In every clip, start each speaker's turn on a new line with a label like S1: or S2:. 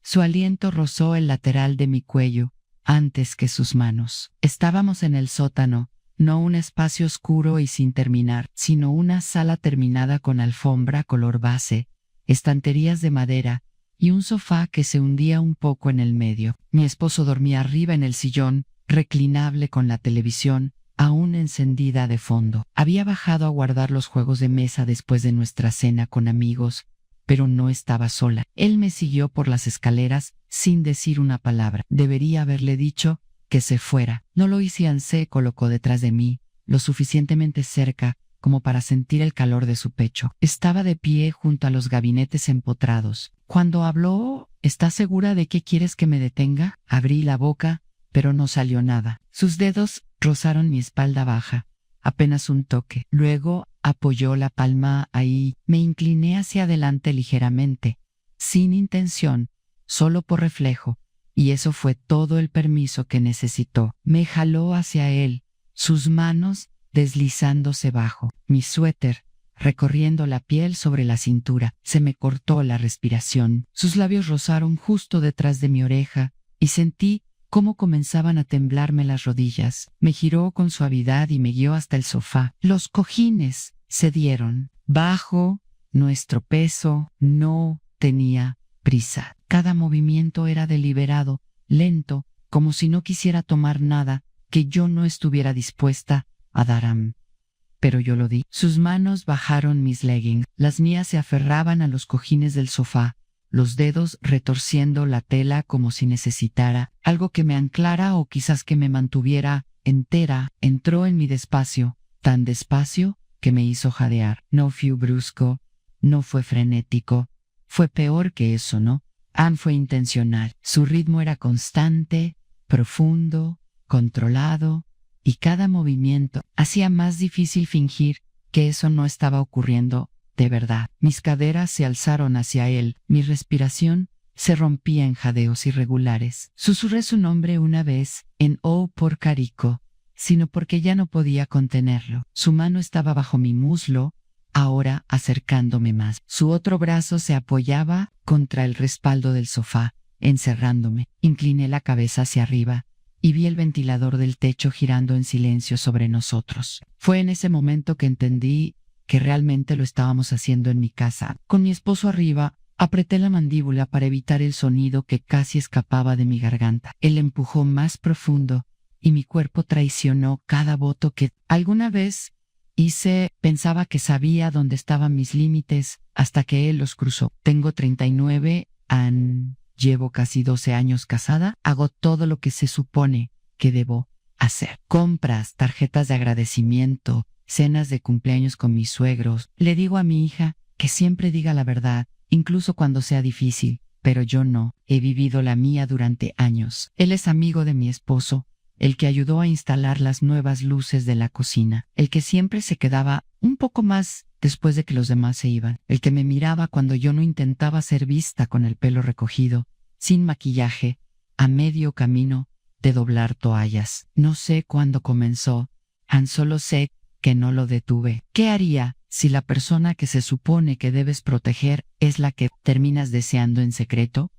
S1: Su aliento rozó el lateral de mi cuello antes que sus manos. Estábamos en el sótano, no un espacio oscuro y sin terminar, sino una sala terminada con alfombra color base, estanterías de madera y un sofá que se hundía un poco en el medio. Mi esposo dormía arriba en el sillón, reclinable con la televisión aún encendida de fondo. Había bajado a guardar los juegos de mesa después de nuestra cena con amigos, pero no estaba sola. Él me siguió por las escaleras sin decir una palabra. Debería haberle dicho que se fuera. No lo hice y se colocó detrás de mí, lo suficientemente cerca como para sentir el calor de su pecho. Estaba de pie junto a los gabinetes empotrados. Cuando habló, ¿estás segura de que quieres que me detenga? Abrí la boca, pero no salió nada. Sus dedos rozaron mi espalda baja, apenas un toque. Luego apoyó la palma ahí. Me incliné hacia adelante ligeramente, sin intención, solo por reflejo, y eso fue todo el permiso que necesitó. Me jaló hacia él, sus manos deslizándose bajo mi suéter, recorriendo la piel sobre la cintura. Se me cortó la respiración. Sus labios rozaron justo detrás de mi oreja y sentí cómo comenzaban a temblarme las rodillas. Me giró con suavidad y me guió hasta el sofá. Los cojines cedieron. Bajo nuestro peso, no tenía prisa. Cada movimiento era deliberado, lento, como si no quisiera tomar nada que yo no estuviera dispuesta a dar. Pero yo lo di. Sus manos bajaron mis leggings. Las mías se aferraban a los cojines del sofá, los dedos retorciendo la tela como si necesitara algo que me anclara o quizás que me mantuviera entera. Entró en mi despacio, tan despacio que me hizo jadear. No fue brusco, no fue frenético, fue peor que eso, ¿no? Fue intencional. Su ritmo era constante, profundo, controlado, y cada movimiento hacía más difícil fingir que eso no estaba ocurriendo de verdad. Mis caderas se alzaron hacia él, mi respiración se rompía en jadeos irregulares. Susurré su nombre una vez, por carico, sino porque ya no podía contenerlo. Su mano estaba bajo mi muslo, ahora acercándome más. Su otro brazo se apoyaba contra el respaldo del sofá, encerrándome. Incliné la cabeza hacia arriba y vi el ventilador del techo girando en silencio sobre nosotros. Fue en ese momento que entendí que realmente lo estábamos haciendo en mi casa. Con mi esposo arriba, apreté la mandíbula para evitar el sonido que casi escapaba de mi garganta. Él empujó más profundo y mi cuerpo traicionó cada voto que alguna vez hice. Pensaba que sabía dónde estaban mis límites hasta que él los cruzó. Tengo 39 años. Llevo casi 12 años casada. Hago todo lo que se supone que debo hacer. Compras, tarjetas de agradecimiento, cenas de cumpleaños con mis suegros. Le digo a mi hija que siempre diga la verdad, incluso cuando sea difícil, pero yo no. He vivido la mía durante años. Él es amigo de mi esposo, el que ayudó a instalar las nuevas luces de la cocina, el que siempre se quedaba un poco más después de que los demás se iban, el que me miraba cuando yo no intentaba ser vista con el pelo recogido, sin maquillaje, a medio camino de doblar toallas. No sé cuándo comenzó, solo sé que no lo detuve. ¿Qué haría si la persona que se supone que debes proteger es la que terminas deseando en secreto?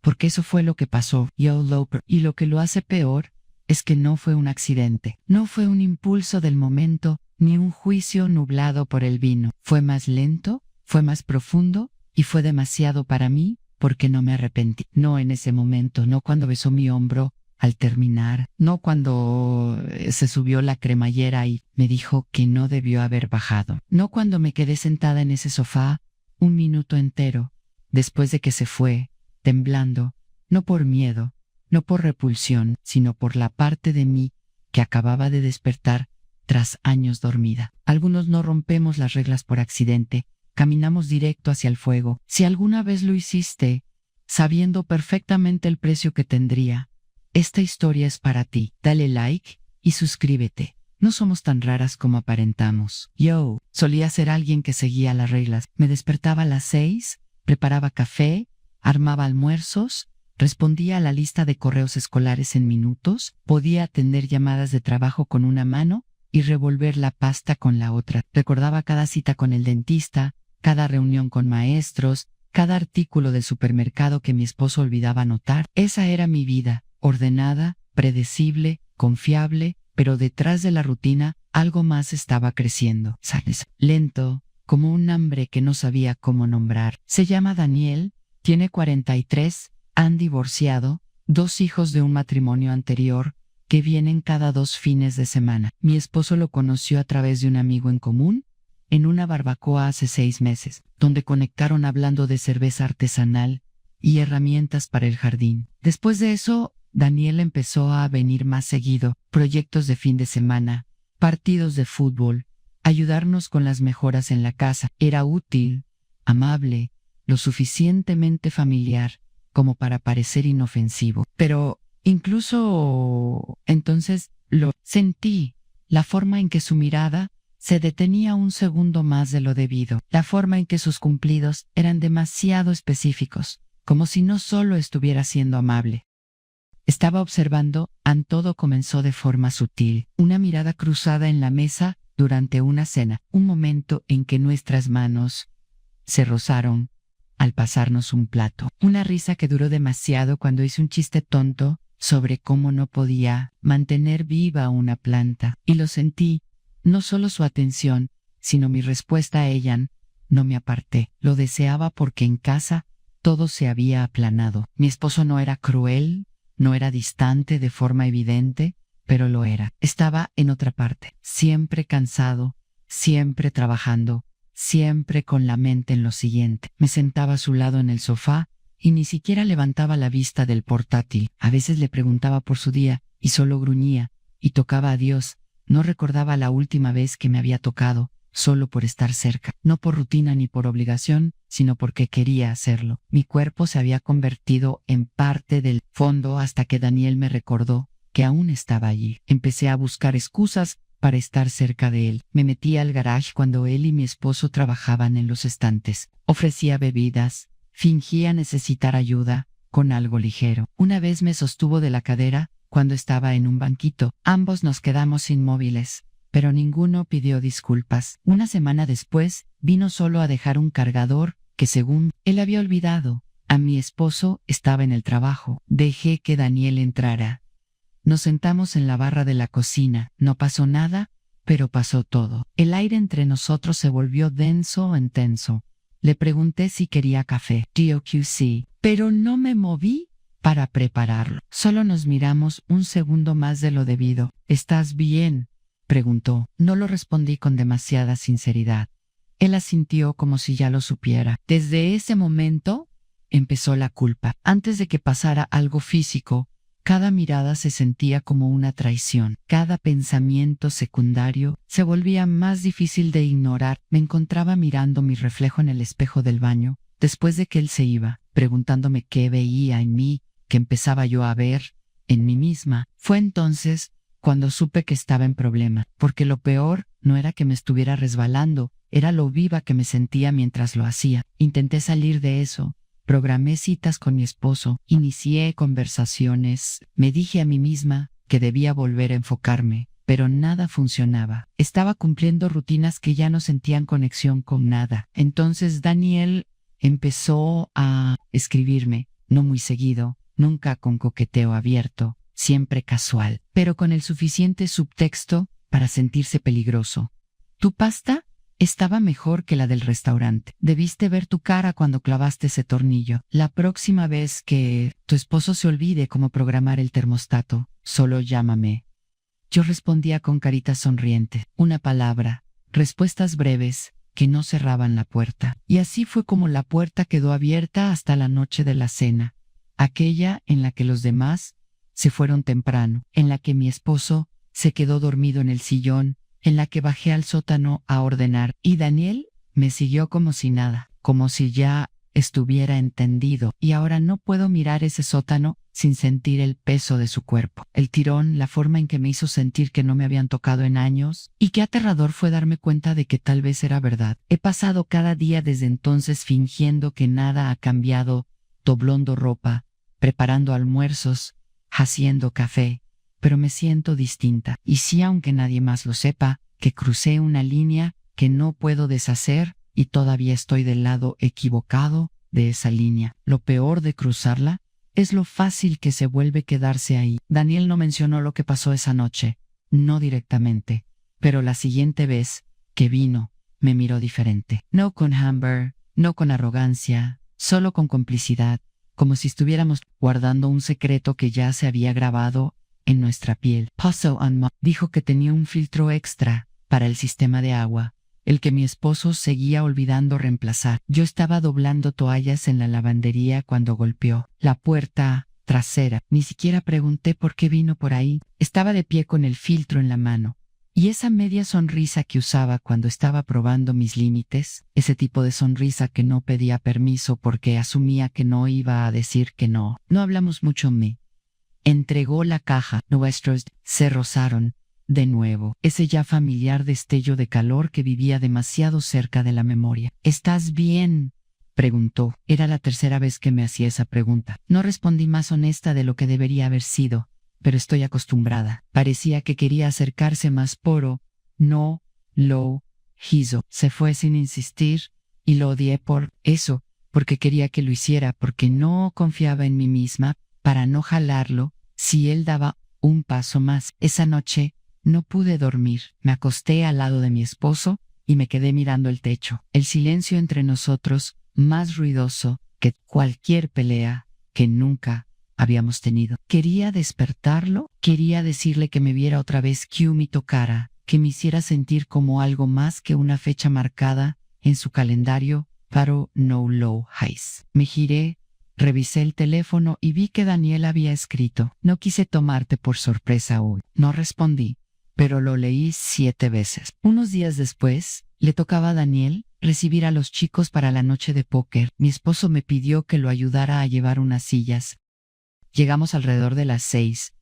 S1: Porque eso fue lo que pasó. Y lo que lo hace peor es que no fue un accidente, no fue un impulso del momento, ni un juicio nublado por el vino. Fue más lento, fue más profundo, y fue demasiado para mí porque no me arrepentí. No en ese momento, no cuando besó mi hombro al terminar, no cuando se subió la cremallera y me dijo que no debió haber bajado, no cuando me quedé sentada en ese sofá un minuto entero, después de que se fue, temblando, no por miedo, no por repulsión, sino por la parte de mí que acababa de despertar tras años dormida. Algunos no rompemos las reglas por accidente, caminamos directo hacia el fuego. Si alguna vez lo hiciste, sabiendo perfectamente el precio que tendría, esta historia es para ti. Dale like y suscríbete. No somos tan raras como aparentamos. Yo solía ser alguien que seguía las reglas. Me despertaba a las 6, preparaba café, armaba almuerzos, respondía a la lista de correos escolares en minutos, podía atender llamadas de trabajo con una mano y revolver la pasta con la otra. Recordaba cada cita con el dentista, cada reunión con maestros, cada artículo del supermercado que mi esposo olvidaba anotar. Esa era mi vida, ordenada, predecible, confiable, pero detrás de la rutina algo más estaba creciendo, ¿sabes? Lento, como un hambre que no sabía cómo nombrar. Se llama Daniel, tiene 43, han divorciado, 2 hijos de un matrimonio anterior, que vienen cada 2 fines de semana. Mi esposo lo conoció a través de un amigo en común, en una barbacoa hace 6 meses, donde conectaron hablando de cerveza artesanal y herramientas para el jardín. Después de eso, Daniel empezó a venir más seguido, proyectos de fin de semana, partidos de fútbol, ayudarnos con las mejoras en la casa. Era útil, amable, lo suficientemente familiar como para parecer inofensivo. Pero incluso entonces lo sentí, la forma en que su mirada se detenía un segundo más de lo debido, la forma en que sus cumplidos eran demasiado específicos, como si no solo estuviera siendo amable. Estaba observando, todo comenzó de forma sutil, una mirada cruzada en la mesa durante una cena, un momento en que nuestras manos se rozaron al pasarnos un plato, una risa que duró demasiado cuando hice un chiste tonto sobre cómo no podía mantener viva una planta, y lo sentí, no solo su atención, sino mi respuesta a ella. No me aparté, lo deseaba porque en casa todo se había aplanado. Mi esposo no era cruel, no era distante de forma evidente, pero lo era. Estaba en otra parte, siempre cansado, siempre trabajando, siempre con la mente en lo siguiente. Me sentaba a su lado en el sofá y ni siquiera levantaba la vista del portátil. A veces le preguntaba por su día y solo gruñía y tocaba a Dios. No recordaba la última vez que me había tocado, solo por estar cerca, no por rutina ni por obligación, sino porque quería hacerlo. Mi cuerpo se había convertido en parte del fondo hasta que Daniel me recordó que aún estaba allí. Empecé a buscar excusas para estar cerca de él. Me metí al garage cuando él y mi esposo trabajaban en los estantes. Ofrecía bebidas, fingía necesitar ayuda con algo ligero. Una vez me sostuvo de la cadera cuando estaba en un banquito. Ambos nos quedamos inmóviles, pero ninguno pidió disculpas. Una semana después, vino solo a dejar un cargador que, según él, había olvidado. A mi esposo estaba en el trabajo. Dejé que Daniel entrara. Nos sentamos en la barra de la cocina. No pasó nada, pero pasó todo. El aire entre nosotros se volvió denso e intenso. Le pregunté si quería café. Dijo que sí, pero no me moví para prepararlo. Solo nos miramos un segundo más de lo debido. ¿Estás bien?, preguntó. No lo respondí con demasiada sinceridad. Él asintió como si ya lo supiera. Desde ese momento empezó la culpa. Antes de que pasara algo físico, cada mirada se sentía como una traición. Cada pensamiento secundario se volvía más difícil de ignorar. Me encontraba mirando mi reflejo en el espejo del baño, después de que él se iba, preguntándome qué veía en mí, que empezaba yo a ver en mí misma. Fue entonces cuando supe que estaba en problema, porque lo peor no era que me estuviera resbalando, era lo viva que me sentía mientras lo hacía. Intenté salir de eso. Programé citas con mi esposo, inicié conversaciones, me dije a mí misma que debía volver a enfocarme, pero nada funcionaba. Estaba cumpliendo rutinas que ya no sentían conexión con nada. Entonces Daniel empezó a escribirme, no muy seguido, nunca con coqueteo abierto, siempre casual, pero con el suficiente subtexto para sentirse peligroso. ¿Tu pasta? Estaba mejor que la del restaurante. Debiste ver tu cara cuando clavaste ese tornillo. La próxima vez que tu esposo se olvide cómo programar el termostato, solo llámame. Yo respondía con carita sonriente, una palabra, respuestas breves que no cerraban la puerta. Y así fue como la puerta quedó abierta hasta la noche de la cena, aquella en la que los demás se fueron temprano, en la que mi esposo se quedó dormido en el sillón, en la que bajé al sótano a ordenar, y Daniel me siguió como si nada, como si ya estuviera entendido, y ahora no puedo mirar ese sótano sin sentir el peso de su cuerpo, el tirón, la forma en que me hizo sentir que no me habían tocado en años, y qué aterrador fue darme cuenta de que tal vez era verdad. He pasado cada día desde entonces fingiendo que nada ha cambiado, doblando ropa, preparando almuerzos, haciendo café, pero me siento distinta, y sí, aunque nadie más lo sepa, que crucé una línea que no puedo deshacer y todavía estoy del lado equivocado de esa línea. Lo peor de cruzarla es lo fácil que se vuelve quedarse ahí. Daniel no mencionó lo que pasó esa noche, no directamente, pero la siguiente vez que vino, me miró diferente. No con Amber, no con arrogancia, solo con complicidad, como si estuviéramos guardando un secreto que ya se había grabado en nuestra piel. Dijo que tenía un filtro extra para el sistema de agua, el que mi esposo seguía olvidando reemplazar. Yo estaba doblando toallas en la lavandería cuando golpeó la puerta trasera. Ni siquiera pregunté por qué vino por ahí. Estaba de pie con el filtro en la mano. Y esa media sonrisa que usaba cuando estaba probando mis límites, ese tipo de sonrisa que no pedía permiso porque asumía que no iba a decir que no. No hablamos mucho. Me entregó la caja. Nuestros se rozaron de nuevo, ese ya familiar destello de calor que vivía demasiado cerca de la memoria. ¿Estás bien?, preguntó. Era la tercera vez que me hacía esa pregunta. No respondí más honesta de lo que debería haber sido, pero estoy acostumbrada. Parecía que quería acercarse más, pero no lo hizo. Se fue sin insistir y lo odié por eso, porque quería que lo hiciera, porque no confiaba en mí misma para no jalarlo si él daba un paso más. Esa noche no pude dormir. Me acosté al lado de mi esposo y me quedé mirando el techo. El silencio entre nosotros, más ruidoso que cualquier pelea que nunca habíamos tenido. Quería despertarlo, quería decirle que me viera otra vez, que me tocara, que me hiciera sentir como algo más que una fecha marcada en su calendario, pero no lo hice. Me giré, revisé el teléfono y vi que Daniel había escrito: no quise tomarte por sorpresa hoy. No respondí, pero lo leí 7 veces. Unos días después, le tocaba a Daniel recibir a los chicos para la noche de póker. Mi esposo me pidió que lo ayudara a llevar unas sillas. Llegamos alrededor de las 6.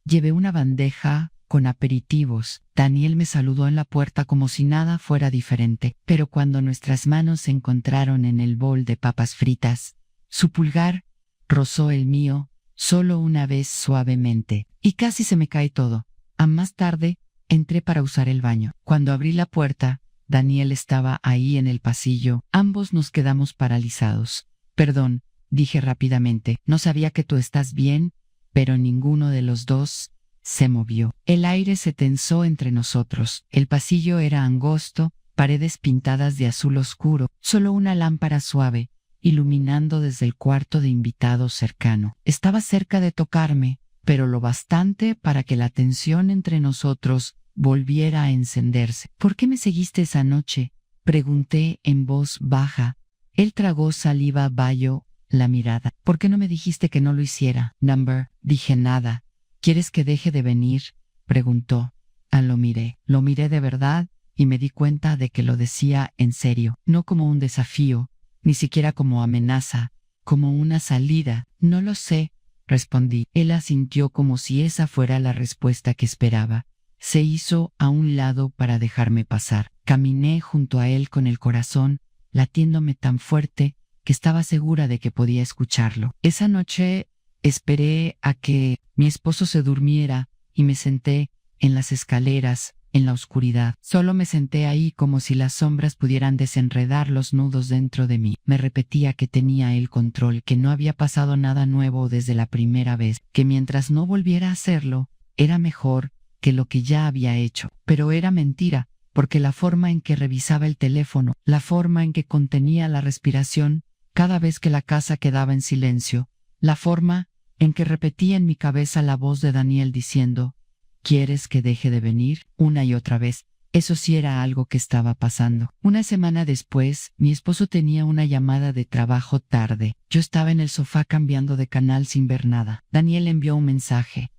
S1: Llevé una bandeja con aperitivos. Daniel me saludó en la puerta como si nada fuera diferente, pero cuando nuestras manos se encontraron en el bol de papas fritas, su pulgar rozó el mío solo una vez suavemente, y casi se me cae todo. A más tarde, entré para usar el baño. Cuando abrí la puerta, Daniel estaba ahí en el pasillo. Ambos nos quedamos paralizados. Perdón, dije rápidamente. No sabía que tú estás bien, pero ninguno de los dos se movió. El aire se tensó entre nosotros. El pasillo era angosto, paredes pintadas de azul oscuro, solo una lámpara suave, iluminando desde el cuarto de invitados cercano. Estaba cerca de tocarme, pero lo bastante para que la tensión entre nosotros volviera a encenderse. ¿Por qué me seguiste esa noche?, pregunté en voz baja. Él tragó saliva bajo la mirada. ¿Por qué no me dijiste que no lo hiciera? Number, dije nada. ¿Quieres que deje de venir?, preguntó. Lo miré. Lo miré de verdad y me di cuenta de que lo decía en serio, no como un desafío, ni siquiera como amenaza, como una salida. No lo sé, respondí. Él asintió como si esa fuera la respuesta que esperaba. Se hizo a un lado para dejarme pasar. Caminé junto a él con el corazón latiéndome tan fuerte que estaba segura de que podía escucharlo. Esa noche esperé a que mi esposo se durmiera y me senté en las escaleras, en la oscuridad. Solo me senté ahí como si las sombras pudieran desenredar los nudos dentro de mí. Me repetía que tenía el control, que no había pasado nada nuevo desde la primera vez, que mientras no volviera a hacerlo, era mejor que lo que ya había hecho. Pero era mentira, porque la forma en que revisaba el teléfono, la forma en que contenía la respiración cada vez que la casa quedaba en silencio, la forma en que repetía en mi cabeza la voz de Daniel diciendo: ¿quieres que deje de venir?, una y otra vez. Eso sí era algo que estaba pasando. Una semana después, mi esposo tenía una llamada de trabajo tarde. Yo estaba en el sofá cambiando de canal sin ver nada. Daniel envió un mensaje: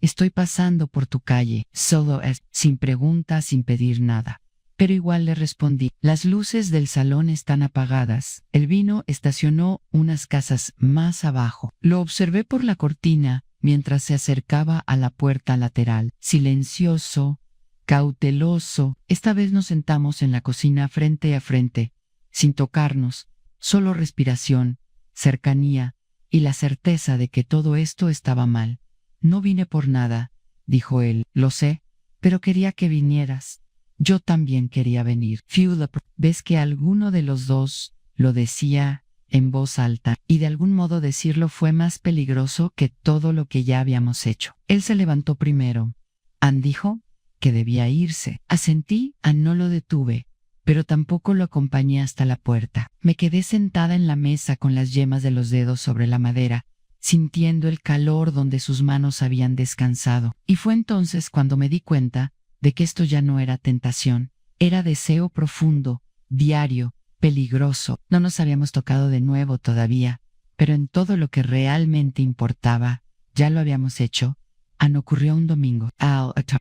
S1: estoy pasando por tu calle, solo es, sin preguntas, sin pedir nada. Pero igual le respondí: las luces del salón están apagadas. El vino estacionó unas casas más abajo. Lo observé por la cortina mientras se acercaba a la puerta lateral. Silencioso, cauteloso. Esta vez nos sentamos en la cocina frente a frente, sin tocarnos, solo respiración, cercanía y la certeza de que todo esto estaba mal. No vine por nada, dijo él. Lo sé, pero quería que vinieras. Yo también quería venir. ¿Ves que alguno de los dos lo decía en voz alta, y de algún modo decirlo fue más peligroso que todo lo que ya habíamos hecho. Él se levantó primero. Ann dijo que debía irse. Asentí, no lo detuve, pero tampoco lo acompañé hasta la puerta. Me quedé sentada en la mesa con las yemas de los dedos sobre la madera, sintiendo el calor donde sus manos habían descansado. Y fue entonces cuando me di cuenta de que esto ya no era tentación, era deseo profundo, diario, peligroso. No nos habíamos tocado de nuevo todavía, pero en todo lo que realmente importaba, ya lo habíamos hecho. Ocurrió un domingo,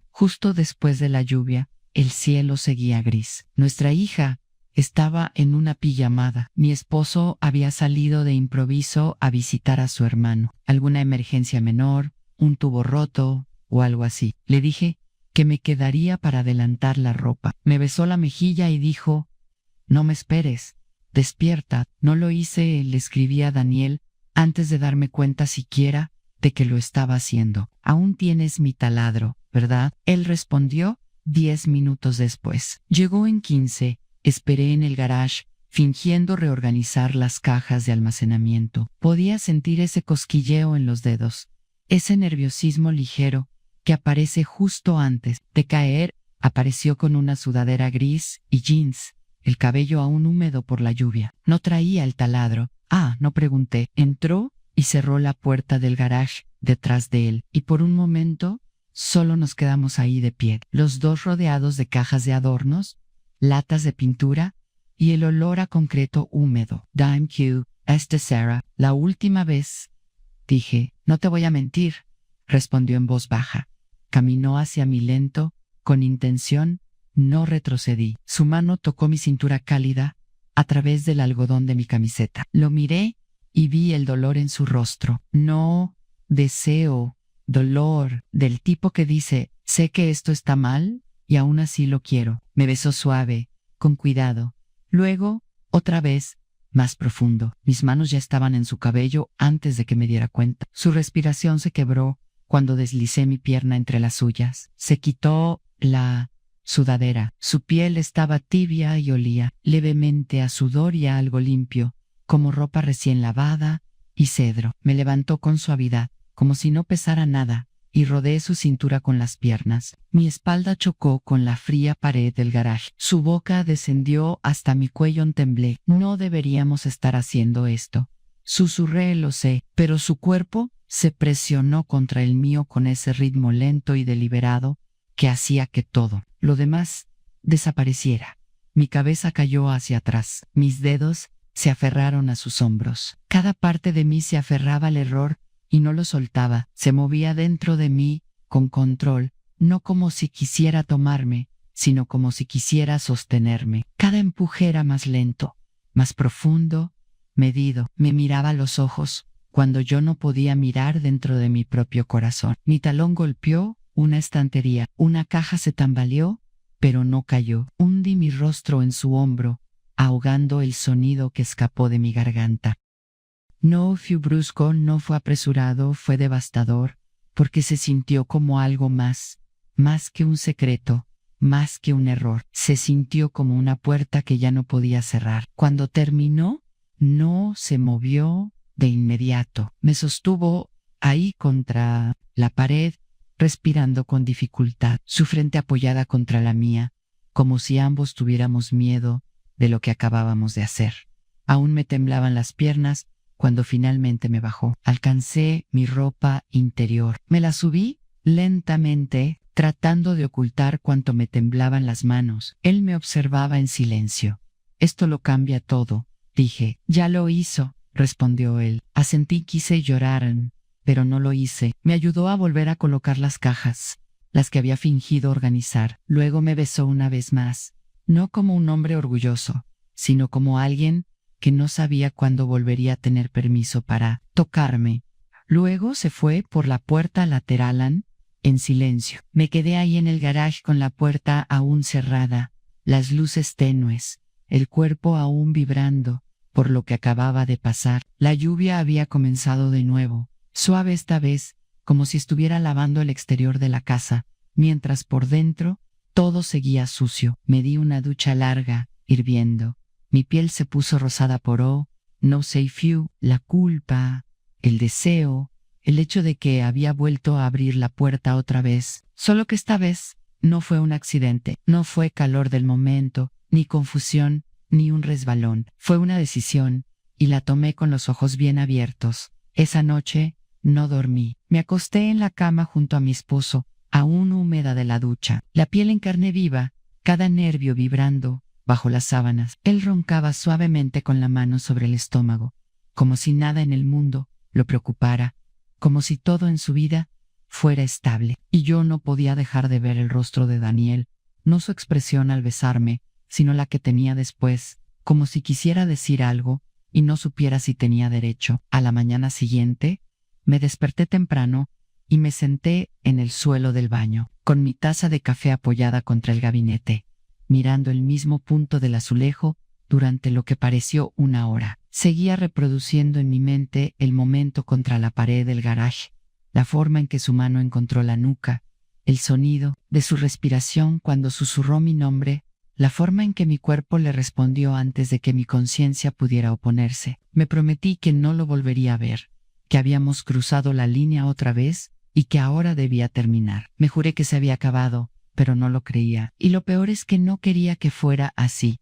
S1: justo después de la lluvia. El cielo seguía gris. Nuestra hija estaba en una pijamada. Mi esposo había salido de improviso a visitar a su hermano. Alguna emergencia menor, un tubo roto o algo así. Le dije que me quedaría para adelantar la ropa. Me besó la mejilla y dijo: «No me esperes. Despierta». No lo hice, le escribí a Daniel antes de darme cuenta siquiera de que lo estaba haciendo. «Aún tienes mi taladro, ¿verdad?». Él respondió 10 minutos después. Llegó en 15. Esperé en el garage, fingiendo reorganizar las cajas de almacenamiento. Podía sentir ese cosquilleo en los dedos, ese nerviosismo ligero que aparece justo antes de caer. Apareció con una sudadera gris y jeans, el cabello aún húmedo por la lluvia. No traía el taladro. No pregunté. Entró y cerró la puerta del garage detrás de él, y por un momento solo nos quedamos ahí de pie, los dos rodeados de cajas de adornos, latas de pintura y el olor a concreto húmedo. «Dime Q, Sarah, la última vez», dije. «No te voy a mentir», respondió en voz baja. Caminó hacia mí lento, con intención. No retrocedí. Su mano tocó mi cintura cálida a través del algodón de mi camiseta. Lo miré y vi el dolor en su rostro. No deseo, dolor, del tipo que dice: «Sé que esto está mal y aún así lo quiero». Me besó suave, con cuidado. Luego, otra vez, más profundo. Mis manos ya estaban en su cabello antes de que me diera cuenta. Su respiración se quebró cuando deslicé mi pierna entre las suyas. Se quitó la sudadera. Su piel estaba tibia y olía levemente a sudor y a algo limpio, como ropa recién lavada y cedro. Me levantó con suavidad, como si no pesara nada, y rodeé su cintura con las piernas. Mi espalda chocó con la fría pared del garaje. Su boca descendió hasta mi cuello. Temblé. «No deberíamos estar haciendo esto», susurré. «Lo sé», pero su cuerpo se presionó contra el mío con ese ritmo lento y deliberado que hacía que todo lo demás desapareciera. Mi cabeza cayó hacia atrás. Mis dedos se aferraron a sus hombros. Cada parte de mí se aferraba al error y no lo soltaba. Se movía dentro de mí con control, no como si quisiera tomarme, sino como si quisiera sostenerme. Cada empuje era más lento, más profundo, medido. Me miraba a los ojos cuando yo no podía mirar dentro de mi propio corazón. Mi talón golpeó una estantería. Una caja se tambaleó, pero no cayó. Hundí mi rostro en su hombro, ahogando el sonido que escapó de mi garganta. No fue brusco, no fue apresurado, fue devastador, porque se sintió como algo más que un secreto, más que un error. Se sintió como una puerta que ya no podía cerrar. Cuando terminó, no se movió de inmediato. Me sostuvo ahí contra la pared, respirando con dificultad, su frente apoyada contra la mía, como si ambos tuviéramos miedo de lo que acabábamos de hacer. Aún me temblaban las piernas cuando finalmente me bajó. Alcancé mi ropa interior. Me la subí lentamente, tratando de ocultar cuánto me temblaban las manos. Él me observaba en silencio. «Esto lo cambia todo», dije. «Ya lo hizo», respondió él. Asentí. Quise llorar, pero no lo hice. Me ayudó a volver a colocar las cajas, las que había fingido organizar. Luego me besó una vez más, no como un hombre orgulloso, sino como alguien que no sabía cuándo volvería a tener permiso para tocarme. Luego se fue por la puerta lateral en silencio. Me quedé ahí en el garage con la puerta aún cerrada, las luces tenues, el cuerpo aún vibrando por lo que acababa de pasar. La lluvia había comenzado de nuevo, suave esta vez, como si estuviera lavando el exterior de la casa, mientras por dentro todo seguía sucio. Me di una ducha larga, hirviendo. Mi piel se puso rosada por no say few, la culpa, el deseo, el hecho de que había vuelto a abrir la puerta otra vez. Solo que esta vez no fue un accidente, no fue calor del momento, ni confusión, ni un resbalón. Fue una decisión, y la tomé con los ojos bien abiertos. Esa noche no dormí. Me acosté en la cama junto a mi esposo, aún húmeda de la ducha, la piel en carne viva, cada nervio vibrando bajo las sábanas. Él roncaba suavemente con la mano sobre el estómago, como si nada en el mundo lo preocupara, como si todo en su vida fuera estable. Y yo no podía dejar de ver el rostro de Daniel, no su expresión al besarme, sino la que tenía después, como si quisiera decir algo y no supiera si tenía derecho. A la mañana siguiente, me desperté temprano y me senté en el suelo del baño, con mi taza de café apoyada contra el gabinete, mirando el mismo punto del azulejo durante lo que pareció una hora. Seguía reproduciendo en mi mente el momento contra la pared del garaje, la forma en que su mano encontró la nuca, el sonido de su respiración cuando susurró mi nombre, la forma en que mi cuerpo le respondió antes de que mi conciencia pudiera oponerse. Me prometí que no lo volvería a ver, que habíamos cruzado la línea otra vez y que ahora debía terminar. Me juré que se había acabado, pero no lo creía. Y lo peor es que no quería que fuera así.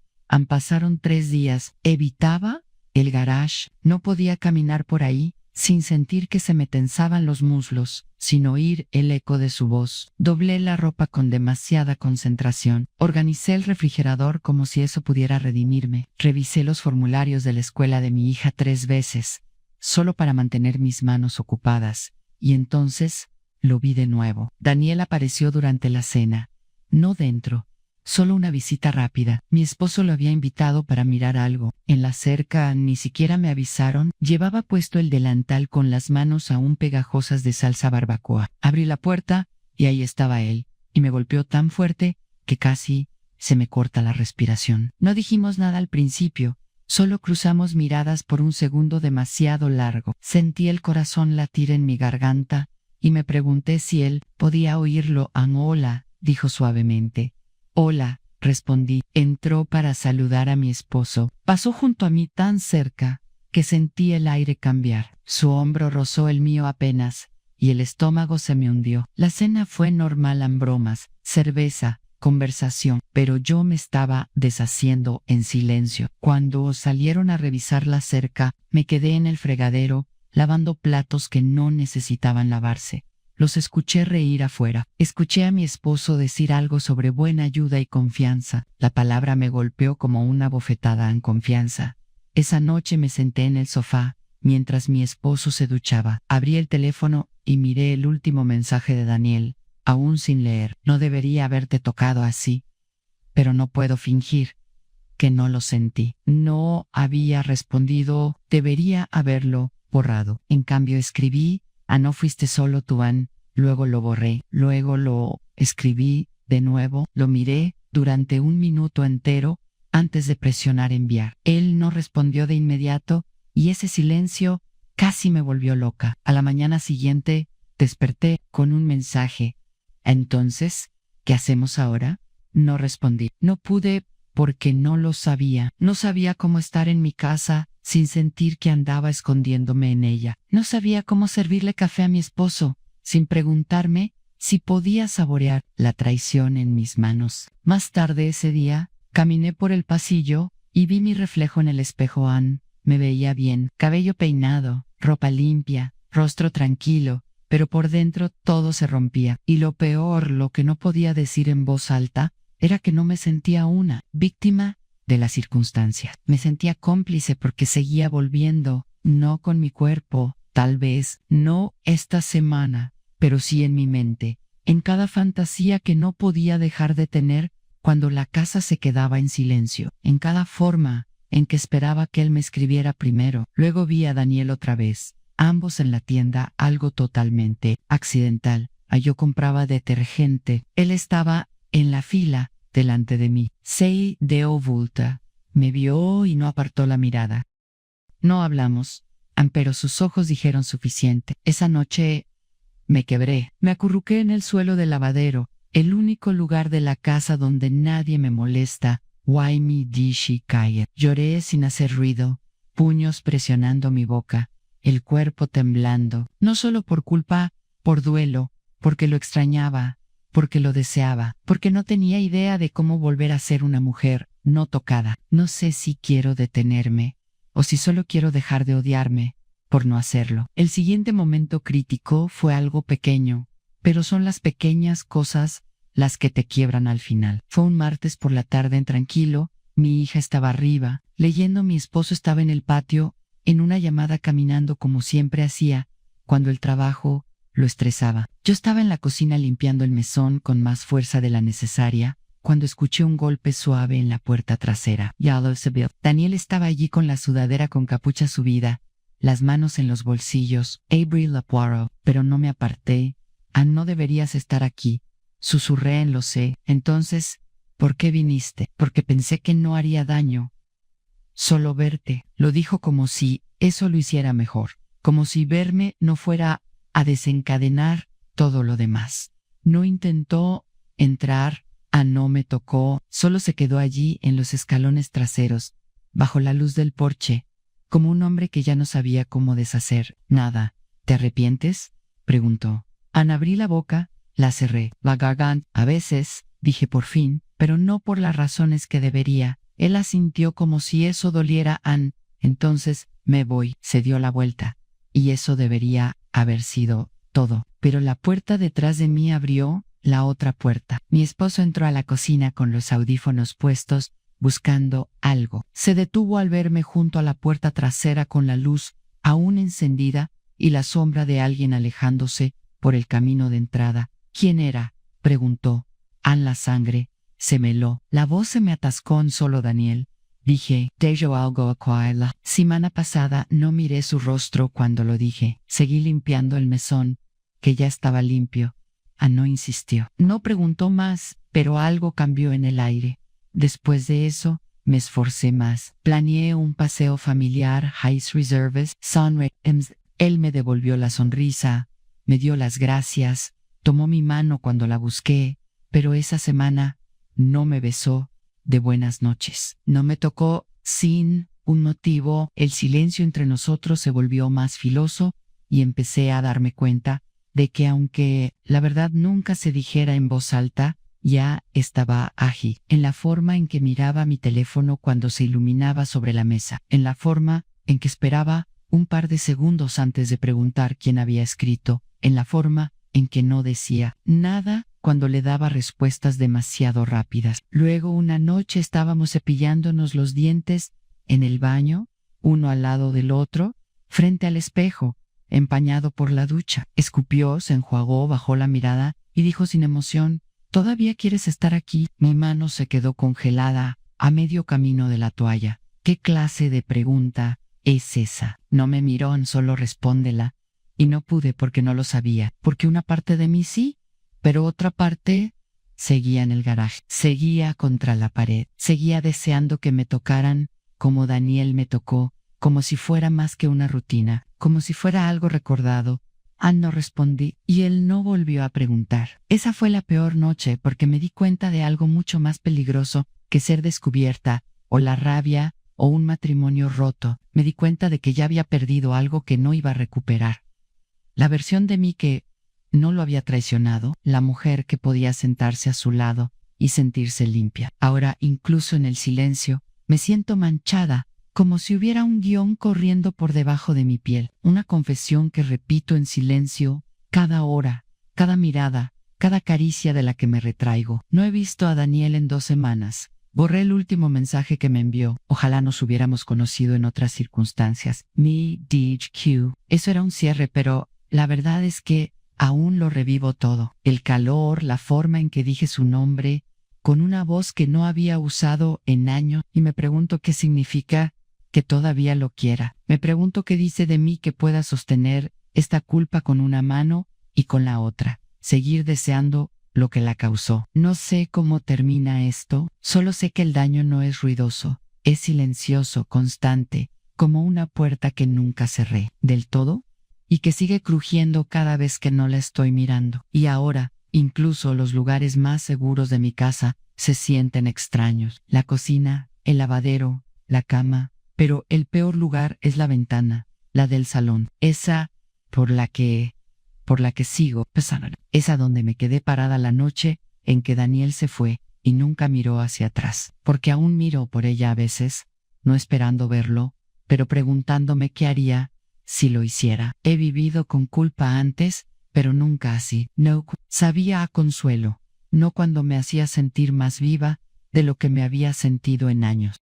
S1: Pasaron 3 días. Evitaba el garage. No podía caminar por ahí sin sentir que se me tensaban los muslos, sin oír el eco de su voz. Doblé la ropa con demasiada concentración. Organicé el refrigerador como si eso pudiera redimirme. Revisé los formularios de la escuela de mi hija 3 veces, solo para mantener mis manos ocupadas. Y entonces lo vi de nuevo. Daniel apareció durante la cena. No dentro. Solo una visita rápida. Mi esposo lo había invitado para mirar algo. En la cerca ni siquiera me avisaron. Llevaba puesto el delantal con las manos aún pegajosas de salsa barbacoa. Abrí la puerta y ahí estaba él, y me golpeó tan fuerte que casi se me corta la respiración. No dijimos nada al principio, solo cruzamos miradas por un segundo demasiado largo. Sentí el corazón latir en mi garganta y me pregunté si él podía oírlo. Hola, dijo suavemente. Hola, respondí. Entró para saludar a mi esposo. Pasó junto a mí tan cerca que sentí el aire cambiar. Su hombro rozó el mío apenas, y el estómago se me hundió. La cena fue normal, bromas, cerveza, conversación, pero yo me estaba deshaciendo en silencio. Cuando salieron a revisar la cerca, me quedé en el fregadero, lavando platos que no necesitaban lavarse. Los escuché reír afuera. Escuché a mi esposo decir algo sobre buena ayuda y confianza. La palabra me golpeó como una bofetada en confianza. Esa noche me senté en el sofá, mientras mi esposo se duchaba. Abrí el teléfono y miré el último mensaje de Daniel, aún sin leer. No debería haberte tocado así, pero no puedo fingir que no lo sentí. No había respondido. Debería haberlo borrado. En cambio escribí: no fuiste solo tú, Ann. Luego lo borré, luego lo escribí de nuevo, lo miré durante 1 minuto entero antes de presionar enviar. Él no respondió de inmediato y ese silencio casi me volvió loca. A la mañana siguiente desperté con un mensaje. Entonces, ¿qué hacemos ahora? No respondí. No pude porque no lo sabía. No sabía cómo estar en mi casa sin sentir que andaba escondiéndome en ella. No sabía cómo servirle café a mi esposo sin preguntarme si podía saborear la traición en mis manos. Más tarde ese día, caminé por el pasillo y vi mi reflejo en el espejo. Ann me veía bien, cabello peinado, ropa limpia, rostro tranquilo, pero por dentro todo se rompía. Y lo peor, lo que no podía decir en voz alta, era que no me sentía una víctima de la circunstancia. Me sentía cómplice porque seguía volviendo, no con mi cuerpo, tal vez no esta semana, pero sí en mi mente, en cada fantasía que no podía dejar de tener cuando la casa se quedaba en silencio, en cada forma en que esperaba que él me escribiera primero. Luego vi a Daniel otra vez, ambos en la tienda, algo totalmente accidental. Yo compraba detergente, él estaba en la fila delante de mí. Sei de Ovulta. Me vio y no apartó la mirada. No hablamos, pero sus ojos dijeron suficiente. Esa noche me quebré. Me acurruqué en el suelo del lavadero, el único lugar de la casa donde nadie me molesta. Waimi dishi kaye. Lloré sin hacer ruido, puños presionando mi boca, el cuerpo temblando, no solo por culpa, por duelo, porque lo extrañaba, porque lo deseaba, porque no tenía idea de cómo volver a ser una mujer no tocada. No sé si quiero detenerme, o si solo quiero dejar de odiarme por no hacerlo. El siguiente momento crítico fue algo pequeño, pero son las pequeñas cosas las que te quiebran al final. Fue un martes por la tarde en tranquilo, mi hija estaba arriba, leyendo, mi esposo estaba en el patio, en una llamada caminando como siempre hacía, cuando el trabajo lo estresaba. Yo estaba en la cocina limpiando el mesón con más fuerza de la necesaria, cuando escuché un golpe suave en la puerta trasera. Daniel estaba allí con la sudadera con capucha subida, las manos en los bolsillos. Avril Lapoiro, pero no me aparté. No deberías estar aquí, susurré en lo sé. Entonces, ¿por qué viniste? Porque pensé que no haría daño. Solo verte, lo dijo como si eso lo hiciera mejor, como si verme no fuera a desencadenar todo lo demás. No intentó entrar, no me tocó, solo se quedó allí en los escalones traseros, bajo la luz del porche, como un hombre que ya no sabía cómo deshacer nada. ¿Te arrepientes?, preguntó. Abrí la boca, la cerré. La garganta, a veces, dije por fin, pero no por las razones que debería. Él asintió como si eso doliera. Entonces, me voy. Se dio la vuelta. Y eso debería haber sido todo. Pero la puerta detrás de mí abrió, la otra puerta. Mi esposo entró a la cocina con los audífonos puestos, buscando algo. Se detuvo al verme junto a la puerta trasera con la luz aún encendida y la sombra de alguien alejándose por el camino de entrada. ¿Quién era?, preguntó. La sangre se me heló. La voz se me atascó en solo Daniel. Dije, «Dejo algo a la semana pasada». No miré su rostro cuando lo dije. Seguí limpiando el mesón, que ya estaba limpio. No insistió. No preguntó más, pero algo cambió en el aire. Después de eso, me esforcé más. Planeé un paseo familiar, Highs Reserves, Sunrise. Él me devolvió la sonrisa, me dio las gracias, tomó mi mano cuando la busqué, pero esa semana no me besó de buenas noches. No me tocó sin un motivo. El silencio entre nosotros se volvió más filoso y empecé a darme cuenta de que, aunque la verdad nunca se dijera en voz alta, ya estaba ágil, en la forma en que miraba mi teléfono cuando se iluminaba sobre la mesa, en la forma en que esperaba un par de segundos antes de preguntar quién había escrito, en la forma en que no decía nada cuando le daba respuestas demasiado rápidas. Luego, una noche estábamos cepillándonos los dientes en el baño, uno al lado del otro, frente al espejo, empañado por la ducha. Escupió, se enjuagó, bajó la mirada y dijo sin emoción, «¿Todavía quieres estar aquí?». Mi mano se quedó congelada a medio camino de la toalla. ¿Qué clase de pregunta es esa? No me miró, solo respóndela. Y no pude porque no lo sabía, porque una parte de mí sí, pero otra parte seguía en el garaje, seguía contra la pared, seguía deseando que me tocaran como Daniel me tocó, como si fuera más que una rutina, como si fuera algo recordado. No respondí y él no volvió a preguntar. Esa fue la peor noche porque me di cuenta de algo mucho más peligroso que ser descubierta, o la rabia, o un matrimonio roto. Me di cuenta de que ya había perdido algo que no iba a recuperar. La versión de mí que no lo había traicionado, la mujer que podía sentarse a su lado y sentirse limpia. Ahora, incluso en el silencio, me siento manchada, como si hubiera un guión corriendo por debajo de mi piel, una confesión que repito en silencio cada hora, cada mirada, cada caricia de la que me retraigo. No he visto a Daniel en 2 semanas. Borré el último mensaje que me envió. Ojalá nos hubiéramos conocido en otras circunstancias. Me DHQ. Eso era un cierre, pero la verdad es que aún lo revivo todo. El calor, la forma en que dije su nombre, con una voz que no había usado en años, y me pregunto qué significa que todavía lo quiera. Me pregunto qué dice de mí que pueda sostener esta culpa con una mano y con la otra, seguir deseando lo que la causó. No sé cómo termina esto, solo sé que el daño no es ruidoso, es silencioso, constante, como una puerta que nunca cerré del todo y que sigue crujiendo cada vez que no la estoy mirando. Y ahora, incluso los lugares más seguros de mi casa se sienten extraños. La cocina, el lavadero, la cama, Pero el peor lugar es la ventana, la del salón, esa por la que sigo pesando, esa donde me quedé parada la noche en que Daniel se fue y nunca miró hacia atrás, porque aún miro por ella a veces, no esperando verlo, pero preguntándome qué haría si lo hiciera. He vivido con culpa antes, pero nunca así. No, sabía a consuelo, no cuando me hacía sentir más viva de lo que me había sentido en años.